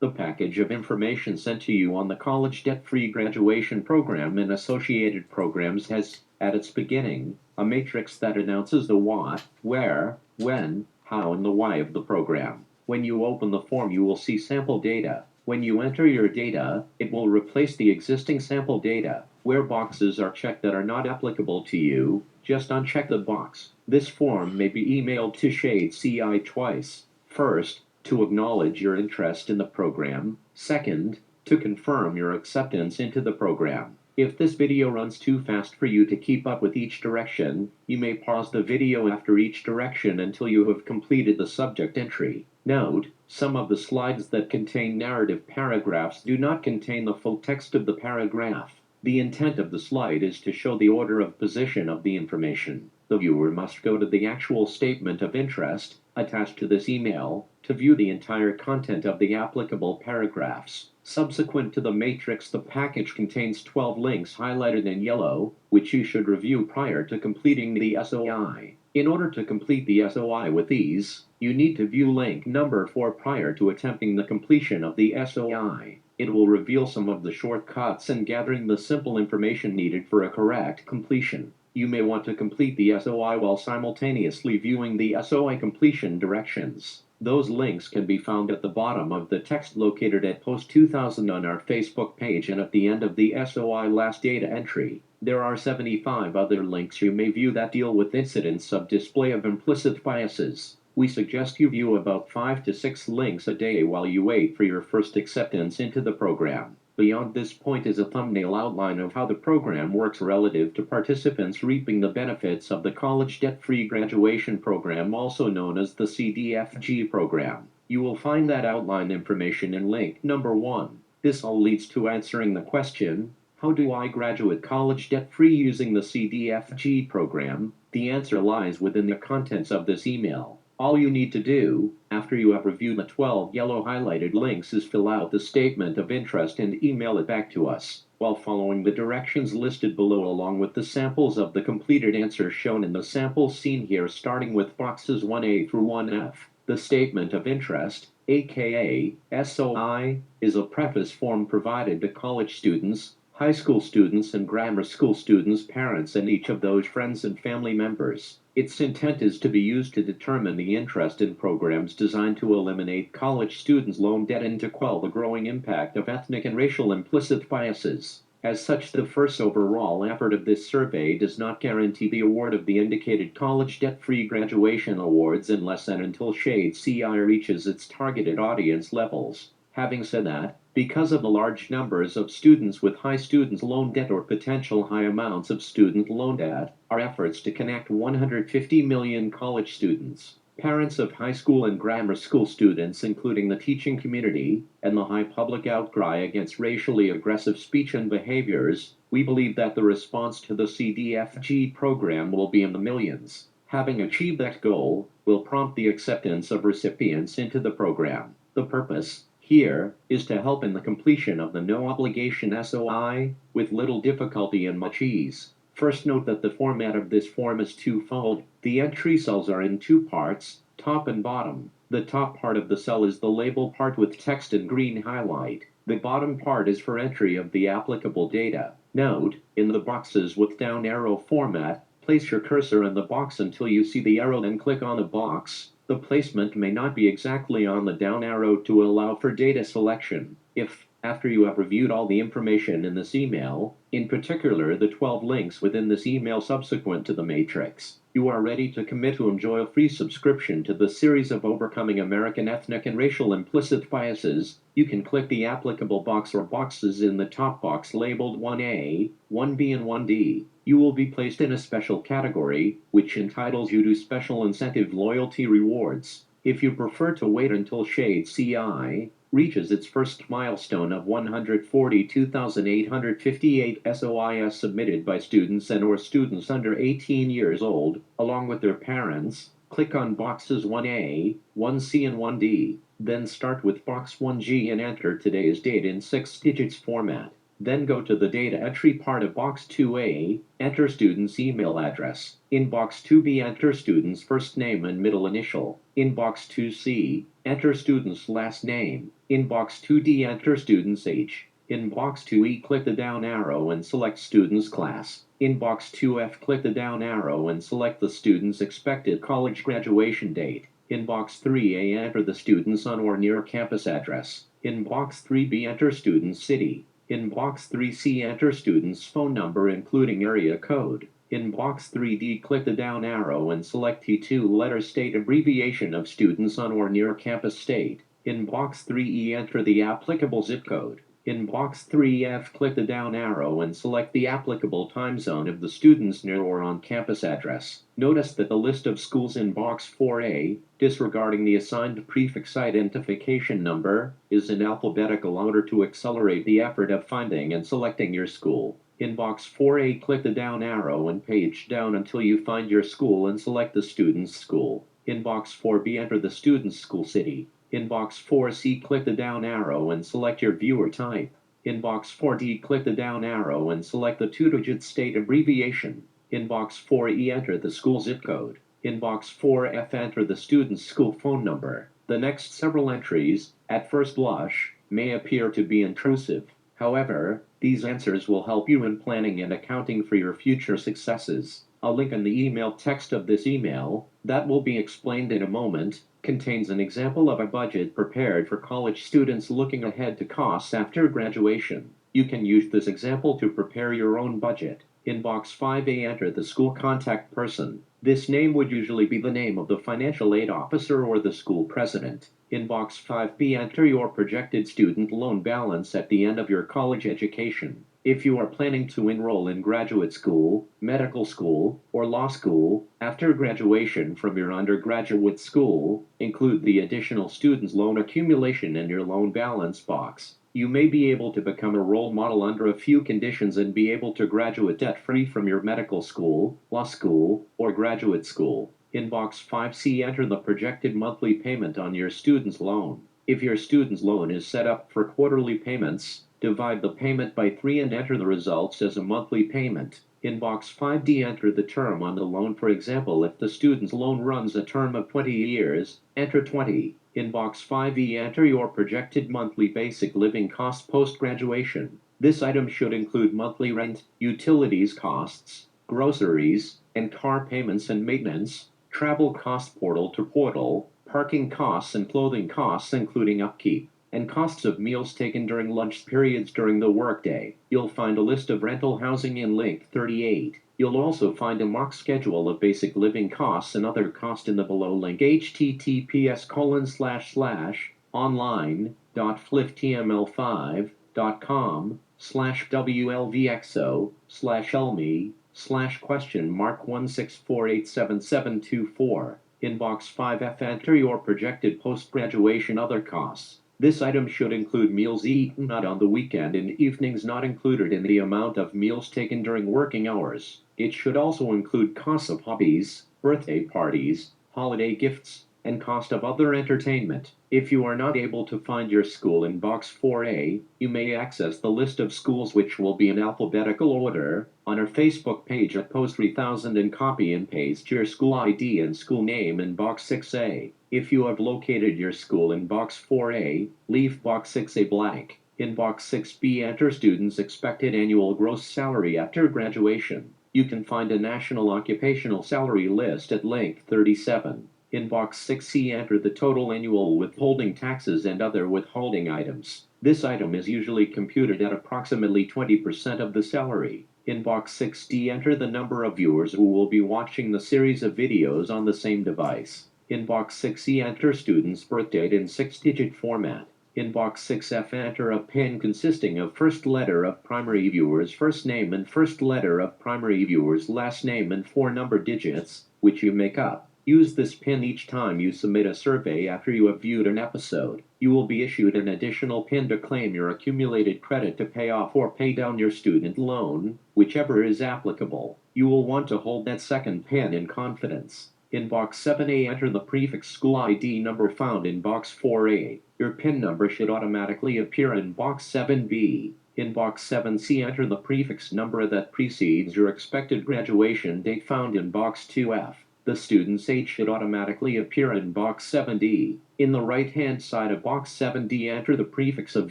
The package of information sent to you on the College Debt-Free Graduation Program and associated programs has, at its beginning, a matrix that announces the what, where, when, how, and the why of the program. When you open the form, you will see sample data. When you enter your data, it will replace the existing sample data. Where boxes are checked that are not applicable to you, just uncheck the box. This form may be emailed to Shade CI twice. First, to acknowledge your interest in the program. Second, to confirm your acceptance into the program. If this video runs too fast for you to keep up with each direction, you may pause the video after each direction until you have completed the subject entry. Note, some of the slides that contain narrative paragraphs do not contain the full text of the paragraph. The intent of the slide is to show the order of position of the information. The viewer must go to the actual statement of interest, attached to this email, to view the entire content of the applicable paragraphs. Subsequent to the matrix, the package contains 12 links highlighted in yellow, which you should review prior to completing the SOI. In order to complete the SOI with ease, you need to view link number 4 prior to attempting the completion of the SOI. It will reveal some of the shortcuts and gathering the simple information needed for a correct completion. You may want to complete the SOI while simultaneously viewing the SOI completion directions. Those links can be found at the bottom of the text located at Post 2000 on our Facebook page and at the end of the SOI last data entry. There are 75 other links you may view that deal with incidents of display of implicit biases. We suggest you view about 5 to 6 links a day while you wait for your first acceptance into the program. Beyond this point is a thumbnail outline of how the program works relative to participants reaping the benefits of the College Debt-Free Graduation Program, also known as the CDFG program. You will find that outline information in link number 1. This all leads to answering the question, how do I graduate college debt-free using the CDFG program? The answer lies within the contents of this email. All you need to do, after you have reviewed the 12 yellow highlighted links, is fill out the statement of interest and email it back to us, while following the directions listed below along with the samples of the completed answers shown in the samples seen here, starting with boxes 1A through 1F. The statement of interest, aka SOI, is a preface form provided to college students, high school students, and grammar school students' parents, and each of those friends and family members. Its intent is to be used to determine the interest in programs designed to eliminate college students' loan debt and to quell the growing impact of ethnic and racial implicit biases. As such, the first overall effort of this survey does not guarantee the award of the indicated College Debt-Free Graduation Awards unless and until Shade CI reaches its targeted audience levels. Having said that, because of the large numbers of students with high student loan debt or potential high amounts of student loan debt, our efforts to connect 150 million college students, parents of high school and grammar school students, including the teaching community, and the high public outcry against racially aggressive speech and behaviors, we believe that the response to the CDFG program will be in the millions. Having achieved that goal will prompt the acceptance of recipients into the program. The purpose here is to help in the completion of the no-obligation SOI with little difficulty and much ease. First, note that the format of this form is twofold. The entry cells are in two parts, top and bottom. The top part of the cell is the label part with text and green highlight. The bottom part is for entry of the applicable data. Note, in the boxes with down arrow format, place your cursor in the box until you see the arrow, then click on the box. The placement may not be exactly on the down arrow to allow for data selection. If, after you have reviewed all the information in this email, in particular the 12 links within this email subsequent to the matrix, you are ready to commit to enjoy a free subscription to the series of Overcoming American Ethnic and Racial Implicit Biases, you can click the applicable box or boxes in the top box labeled 1A, 1B, and 1D. You will be placed in a special category, which entitles you to special incentive loyalty rewards. If you prefer to wait until Shade CI reaches its first milestone of 142,858 SOIs submitted by students and/or students under 18 years old, along with their parents, click on boxes 1A, 1C, and 1D. Then start with box 1G and enter today's date in 6 digits format. Then go to the data entry part of box 2A, enter student's email address. In box 2B, enter student's first name and middle initial. In box 2C, enter student's last name. In box 2D, enter student's age. In box 2E, click the down arrow and select student's class. In box 2F, click the down arrow and select the student's expected college graduation date. In box 3A, enter the student's on or near campus address. In box 3B, enter student's city. In box 3C, enter student's phone number including area code. In box 3D, click the down arrow and select the two-letter state abbreviation of student's on or near campus state. In box 3E, enter the applicable zip code. In box 3F, click the down arrow and select the applicable time zone of the student's near or on-campus address. Notice that the list of schools in box 4A, disregarding the assigned prefix identification number, is in alphabetical order to accelerate the effort of finding and selecting your school. In box 4A, click the down arrow and page down until you find your school and select the student's school. In box 4B, enter the student's school city. In box 4C, click the down arrow and select your viewer type. In box 4D, click the down arrow and select the two-digit state abbreviation. In box 4E, enter the school zip code. In box 4F, enter the student's school phone number. The next several entries, at first blush, may appear to be intrusive. However, these answers will help you in planning and accounting for your future successes. A link in the email text of this email, that will be explained in a moment, contains an example of a budget prepared for college students looking ahead to costs after graduation. You can use this example to prepare your own budget. In box 5A, enter the school contact person. This name would usually be the name of the financial aid officer or the school president. In box 5B, enter your projected student loan balance at the end of your college education. If you are planning to enroll in graduate school, medical school, or law school, after graduation from your undergraduate school, include the additional student's loan accumulation in your loan balance box. You may be able to become a role model under a few conditions and be able to graduate debt-free from your medical school, law school, or graduate school. In box 5C, enter the projected monthly payment on your student's loan. If your student's loan is set up for quarterly payments, divide the payment by 3 and enter the results as a monthly payment. In box 5D, enter the term on the loan. For example, if the student's loan runs a term of 20 years, enter 20. In box 5E, enter your projected monthly basic living cost post-graduation. This item should include monthly rent, utilities costs, groceries, and car payments and maintenance, travel cost portal to portal, parking costs and clothing costs including upkeep, and costs of meals taken during lunch periods during the workday. You'll find a list of rental housing in link 38. You'll also find a mock schedule of basic living costs and other costs in the below link https://online.flftml5.com/wlvxo/lme/question mark 164877724. In box 5F, enter your projected post-graduation other costs. This item should include meals eaten not on the weekend and evenings not included in the amount of meals taken during working hours. It should also include costs of hobbies, birthday parties, holiday gifts, and cost of other entertainment. If you are not able to find your school in box 4A, you may access the list of schools, which will be in alphabetical order, on our Facebook page at Post 3000 and copy and paste your school ID and school name in box 6A. If you have located your school in box 4A, leave box 6A blank. In box 6B, enter students' expected annual gross salary after graduation. You can find a national occupational salary list at link 37. In box 6C, enter the total annual withholding taxes and other withholding items. This item is usually computed at approximately 20% of the salary. In box 6D, enter the number of viewers who will be watching the series of videos on the same device. In box 6E, enter student's birth date in 6-digit format. In box 6F, enter a PIN consisting of first letter of primary viewer's first name and first letter of primary viewer's last name and 4 number digits, which you make up. Use this PIN each time you submit a survey after you have viewed an episode. You will be issued an additional PIN to claim your accumulated credit to pay off or pay down your student loan, whichever is applicable. You will want to hold that second PIN in confidence. In box 7A, enter the prefix school ID number found in box 4A. Your PIN number should automatically appear in box 7B. In box 7C, enter the prefix number that precedes your expected graduation date found in box 2F. The student's age should automatically appear in box 7D. In the right-hand side of box 7D, enter the prefix of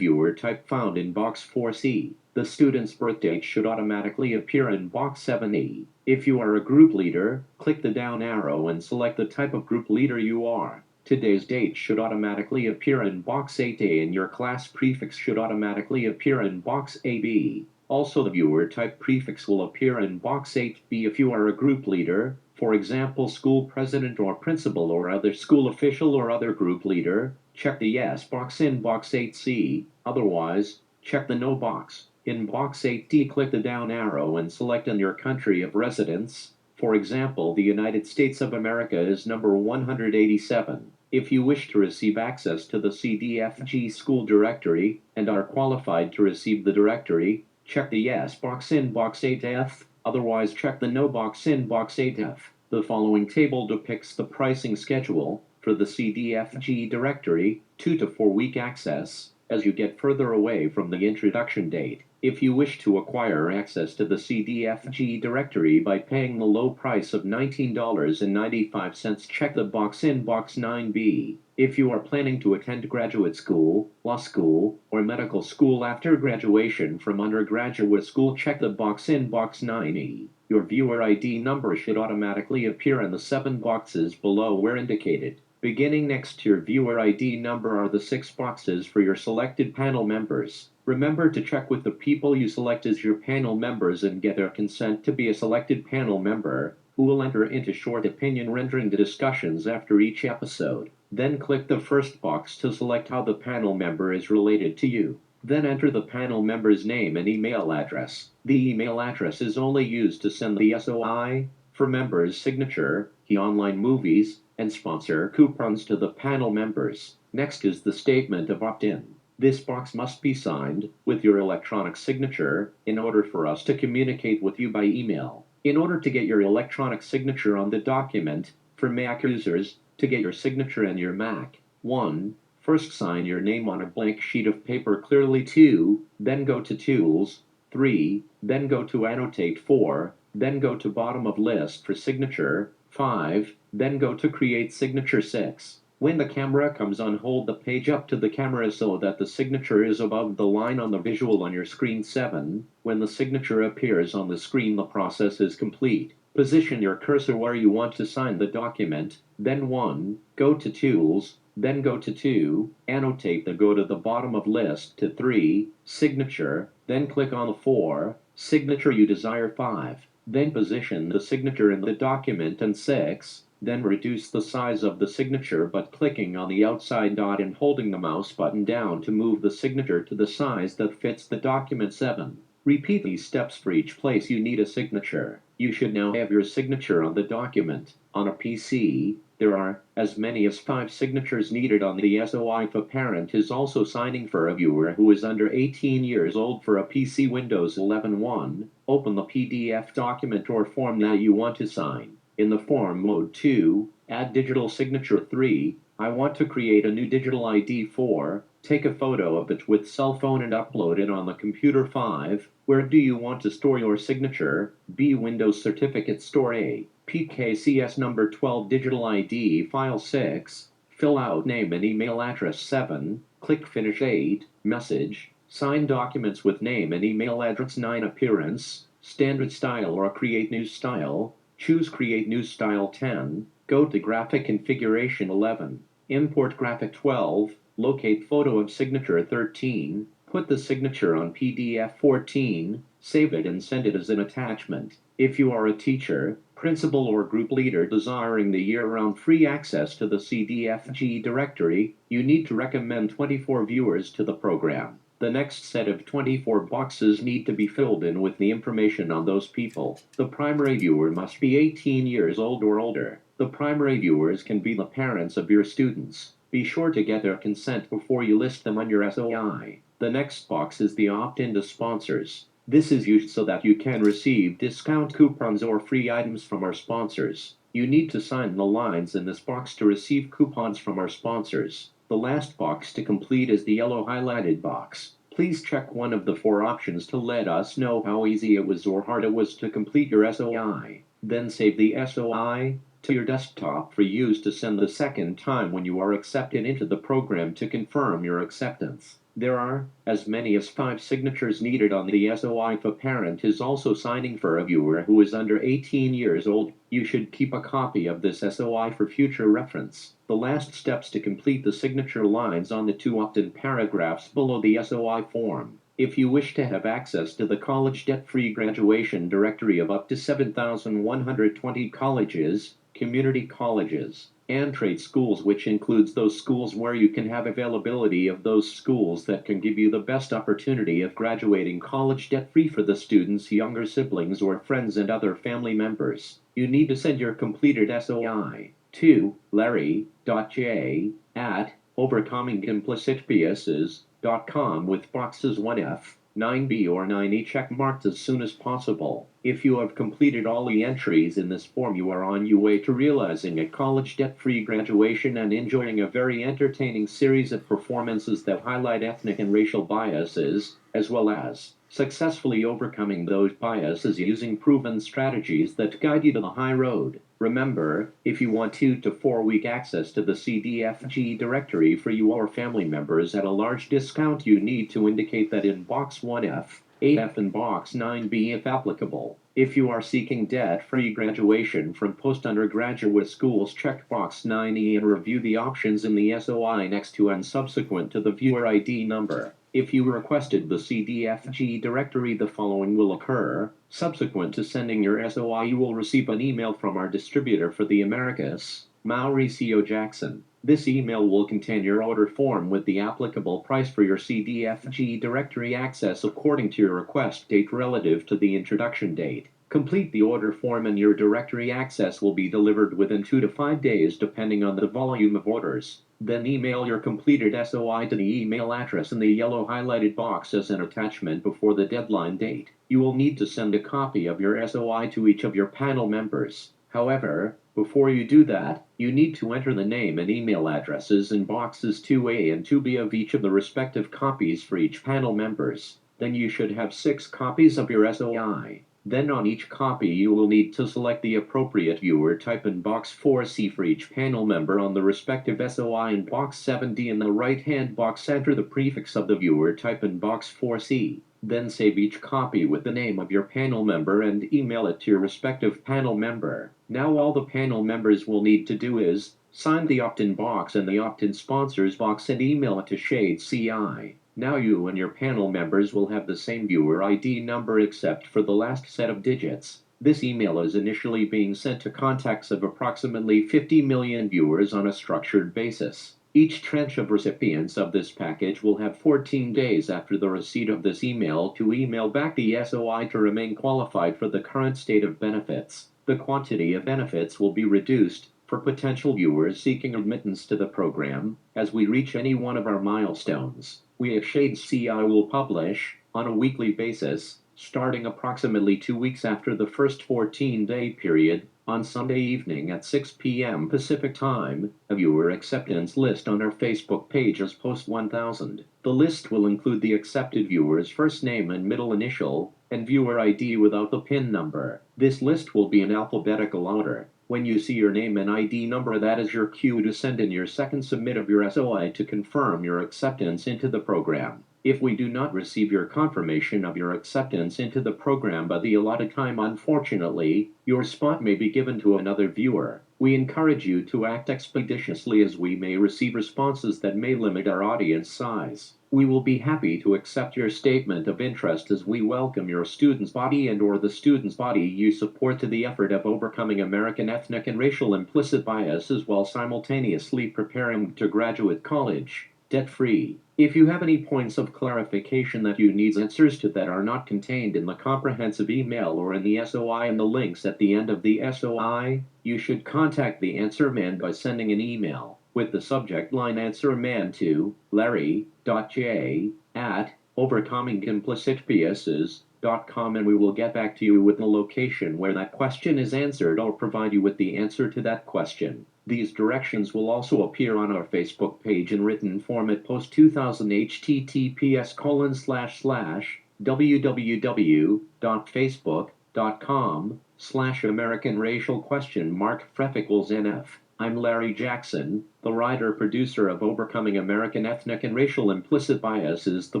viewer type found in box 4C. The student's birth date should automatically appear in box 7E. If you are a group leader, click the down arrow and select the type of group leader you are. Today's date should automatically appear in box 8A and your class prefix should automatically appear in box 8B. Also, the viewer type prefix will appear in box 8B if you are a group leader, for example, school president or principal or other school official or other group leader. Check the yes box in box 8C, otherwise, check the no box. In box 8D, click the down arrow and select in your country of residence. For example, the United States of America is number 187. If you wish to receive access to the CDFG school directory and are qualified to receive the directory, check the yes box in box 8F, otherwise check the no box in box 8F. The following table depicts the pricing schedule for the CDFG directory, 2 to 4 week access, as you get further away from the introduction date. If you wish to acquire access to the CDFG directory by paying the low price of $19.95, check the box in box 9B. If you are planning to attend graduate school, law school, or medical school after graduation from undergraduate school, check the box in box 9E. Your viewer ID number should automatically appear in the 7 boxes below where indicated. Beginning next to your viewer ID number are the 6 boxes for your selected panel members. Remember to check with the people you select as your panel members and get their consent to be a selected panel member, who will enter into short opinion rendering the discussions after each episode. Then click the first box to select how the panel member is related to you. Then enter the panel member's name and email address. The email address is only used to send the SOI for members' signature, online movies, and sponsor coupons to the panel members. Next is the statement of opt-in. This box must be signed with your electronic signature in order for us to communicate with you by email. In order to get your electronic signature on the document, for Mac users, to get your signature in your Mac, 1. First sign your name on a blank sheet of paper clearly. 2. Then go to Tools. 3. Then go to Annotate. 4. Then go to bottom of list for signature. 5. Then go to Create Signature. 6. When the camera comes on, hold the page up to the camera so that the signature is above the line on the visual on your screen. 7. When the signature appears on the screen, the process is complete. Position your cursor where you want to sign the document. Then 1. Go to Tools. Then go to 2. Annotate. Then go to the bottom of list to 3. Signature. Then click on the 4. Signature you desire. 5. Then position the signature in the document. And 6. Then reduce the size of the signature by clicking on the outside dot and holding the mouse button down to move the signature to the size that fits the document. 7. Repeat these steps for each place you need a signature. You should now have your signature on the document. On a PC, there are as many as 5 signatures needed on the SOI. If a parent is also signing for a viewer who is under 18 years old for a PC Windows 11.1, open the PDF document or form that you want to sign. In the form mode. 2. Add digital signature. 3. I want to create a new digital ID. 4. Take a photo of it with cell phone and upload it on the computer. 5. Where do you want to store your signature? B. Windows Certificate Store. A. PKCS number. 12. Digital ID file. 6. Fill out name and email address. 7. Click Finish. 8. Message. Sign documents with name and email address. 9. Appearance. Standard style or create new style. Choose Create New Style. 10. Go to Graphic Configuration. 11. Import graphic. 12. Locate photo of signature. 13. Put the signature on PDF. 14. Save it and send it as an attachment. If you are a teacher, principal, or group leader desiring the year-round free access to the CDFG directory, you need to recommend 24 viewers to the program. The next set of 24 boxes need to be filled in with the information on those people. The primary viewer must be 18 years old or older. The primary viewers can be the parents of your students. Be sure to get their consent before you list them on your SOI. The next box is the opt-in to sponsors. This is used so that you can receive discount coupons or free items from our sponsors. You need to sign the lines in this box to receive coupons from our sponsors. The last box to complete is the yellow highlighted box. Please check one of the 4 options to let us know how easy it was or hard it was to complete your SOI. Then save the SOI to your desktop for use to send the second time when you are accepted into the program to confirm your acceptance. There are as many as 5 signatures needed on the SOI if a parent is also signing for a viewer who is under 18 years old. You should keep a copy of this SOI for future reference. The last steps to complete the signature lines on the 2 opt-in paragraphs below the SOI form. If you wish to have access to the college debt-free graduation directory of up to 7,120 colleges, community colleges, and trade schools, which includes those schools where you can have availability of those schools that can give you the best opportunity of graduating college debt-free for the student's younger siblings or friends and other family members. You need to send your completed SOI to larry.j@overcomingimplicitbiases.com with boxes 1F, 9B or 9E check marked as soon as possible. If you have completed all the entries in this form, you are on your way to realizing a college debt-free graduation and enjoying a very entertaining series of performances that highlight ethnic and racial biases, as well as successfully overcoming those biases using proven strategies that guide you to the high road. Remember, if you want 2 to 4 week access to the CDFG directory for your family members at a large discount, you need to indicate that in box 1F, 8F and box 9B if applicable. If you are seeking debt-free graduation from post-undergraduate schools, check box 9E and review the options in the SOI next to and subsequent to the viewer ID number. If you requested the CDFG directory, the following will occur. Subsequent to sending your SOI, you will receive an email from our distributor for the Americas, Mauricio Jackson. This email will contain your order form with the applicable price for your CDFG directory access according to your request date relative to the introduction date. Complete the order form and your directory access will be delivered within 2 to 5 days depending on the volume of orders. Then email your completed SOI to the email address in the yellow highlighted box as an attachment before the deadline date. You will need to send a copy of your SOI to each of your panel members. However, before you do that, you need to enter the name and email addresses in boxes 2A and 2B of each of the respective copies for each panel members. Then you should have 6 copies of your SOI. Then on each copy you will need to select the appropriate viewer type in box 4C for each panel member. On the respective SOI in box 7D in the right-hand box, enter the prefix of the viewer type in box 4C. Then save each copy with the name of your panel member and email it to your respective panel member. Now all the panel members will need to do is sign the opt-in box and the opt-in sponsors box and email it to Shade CI. Now you and your panel members will have the same viewer ID number except for the last set of digits. This email is initially being sent to contacts of approximately 50 million viewers on a structured basis. Each tranche of recipients of this package will have 14 days after the receipt of this email to email back the SOI to remain qualified for the current state of benefits. The quantity of benefits will be reduced for potential viewers seeking admittance to the program as we reach any one of our milestones. We at Shade CI will publish, on a weekly basis, starting approximately 2 weeks after the first 14-day period, on Sunday evening at 6 p.m. Pacific Time, a viewer acceptance list on our Facebook page as Post 1000. The list will include the accepted viewer's first name and middle initial, and viewer ID without the PIN number. This list will be in alphabetical order. When you see your name and ID number, that is your cue to send in your second submit of your SOI to confirm your acceptance into the program. If we do not receive your confirmation of your acceptance into the program by the allotted time, unfortunately, your spot may be given to another viewer. We encourage you to act expeditiously as we may receive responses that may limit our audience size. We will be happy to accept your statement of interest as we welcome your student's body and/or the student's body you support to the effort of overcoming American ethnic and racial implicit biases while simultaneously preparing to graduate college debt-free. If you have any points of clarification that you need answers to that are not contained in the comprehensive email or in the SOI and the links at the end of the SOI, you should contact the Answer Man by sending an email with the subject line Answer Man to larry.j@overcomingimplicitbiases.com, and we will get back to you with the location where that question is answered or provide you with the answer to that question. These directions will also appear on our Facebook page in written form at post 2000 https://www.facebook.com/American Racial Question Mark Freckles NF. I'm Larry Jackson, the writer-producer of Overcoming American Ethnic and Racial Implicit Biases. The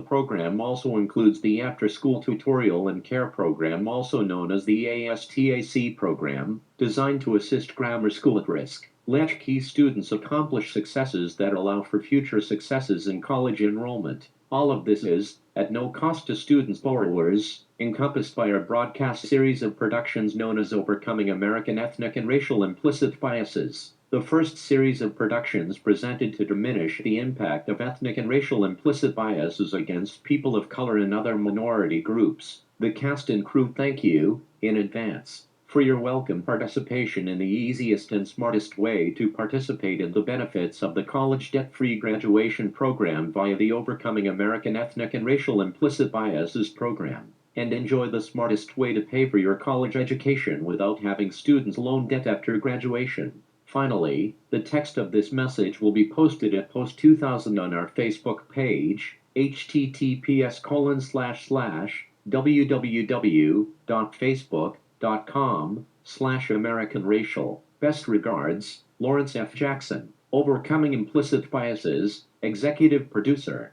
program also includes the after-school tutorial and care program, also known as the ASTAC program, designed to assist grammar school at-risk, latchkey students accomplish successes that allow for future successes in college enrollment. All of this is, at no cost to students borrowers, encompassed by our broadcast series of productions known as Overcoming American Ethnic and Racial Implicit Biases. The first series of productions presented to diminish the impact of ethnic and racial implicit biases against people of color and other minority groups. The cast and crew thank you, in advance, for your welcome participation in the easiest and smartest way to participate in the benefits of the college debt-free graduation program via the Overcoming American Ethnic and Racial Implicit Biases program, and enjoy the smartest way to pay for your college education without having student loan debt after graduation. Finally, the text of this message will be posted at post 2000 on our Facebook page, https://www.facebook.com/American Racial. Best regards, Lawrence F. Jackson, Overcoming Implicit Biases, Executive Producer.